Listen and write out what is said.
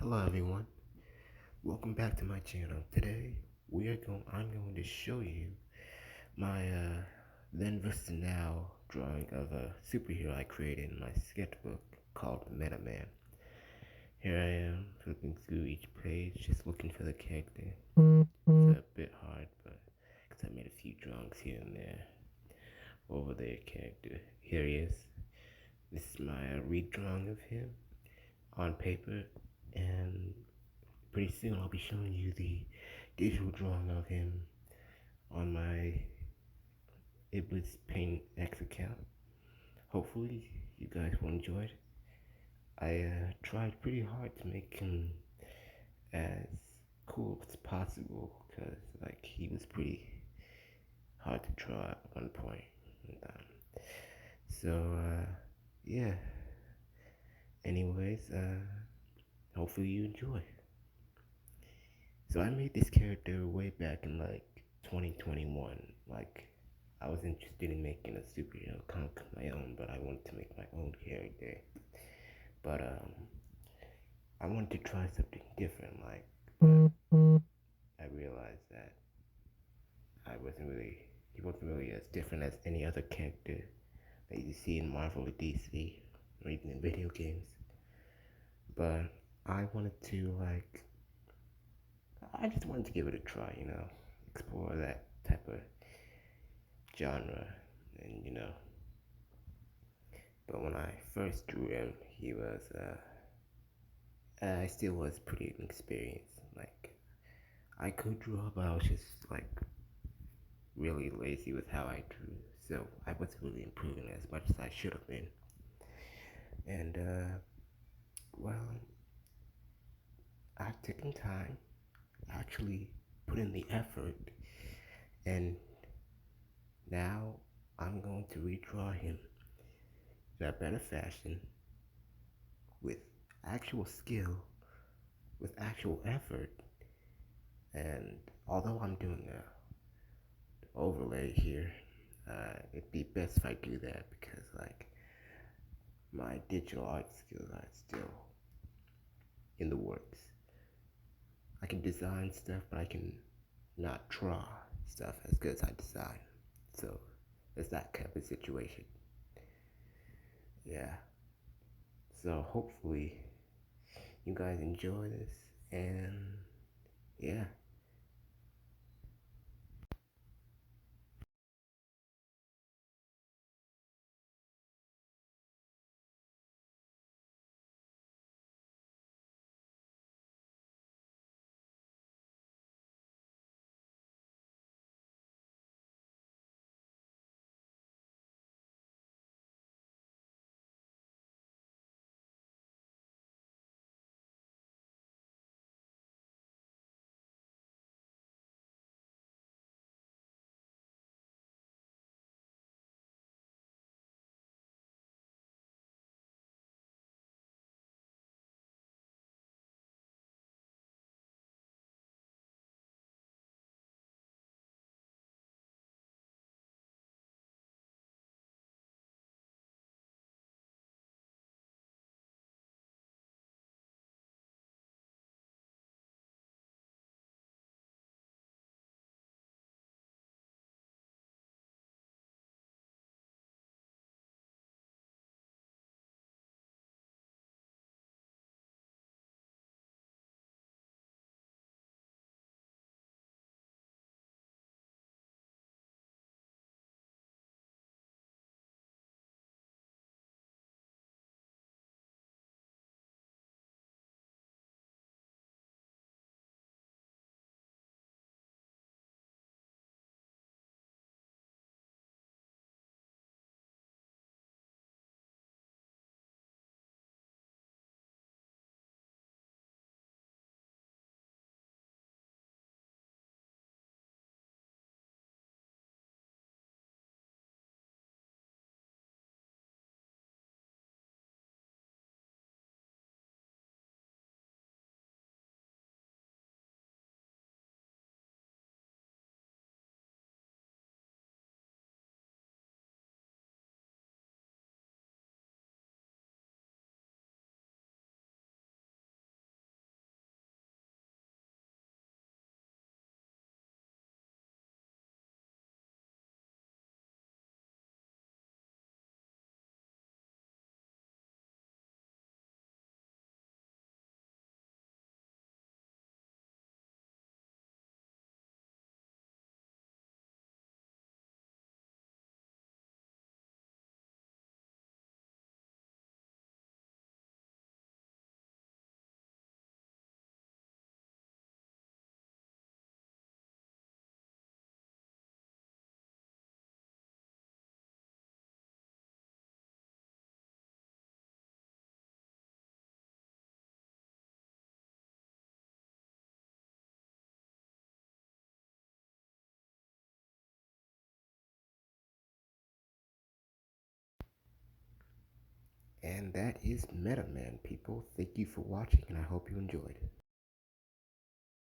Hello everyone, welcome back to my channel. Today I'm going to show you my then versus now drawing of a superhero I created in my sketchbook called Meta Man. Here I am flipping through each page just looking for the character. It's a bit hard but because I made a few drawings here and there over their character. Here he is. This is my redrawing of him on paper, and pretty soon I'll be showing you the digital drawing of him on my Iblis Paint X account. Hopefully you guys will enjoy it. I tried pretty hard to make him as cool as possible because like he was pretty hard to draw at one point in time. So yeah. Anyways, hopefully you enjoy. So I made this character way back in like 2021. Like I was interested in making a superhero comic of my own, but I wanted to make my own character. But I wanted to try something different. But I realized that he wasn't really as different as any other character that you see in Marvel or DC or even in video games. But I wanted to I just wanted to give it a try, explore that type of genre, and. But when I first drew him, I still was pretty inexperienced. Like, I could draw, but I was just like really lazy with how I drew, so I wasn't really improving as much as I should have been. And well, I've taken time, actually put in the effort, and now I'm going to redraw him in a better fashion with actual skill, with actual effort. And although I'm doing a overlay here, it'd be best if I do that because like my digital art skills are still in the works. I can design stuff, but I can not draw stuff as good as I design. So it's that kind of a situation. Yeah. So hopefully you guys enjoy this, and yeah. And that is Meta Man, people. Thank you for watching, and I hope you enjoyed.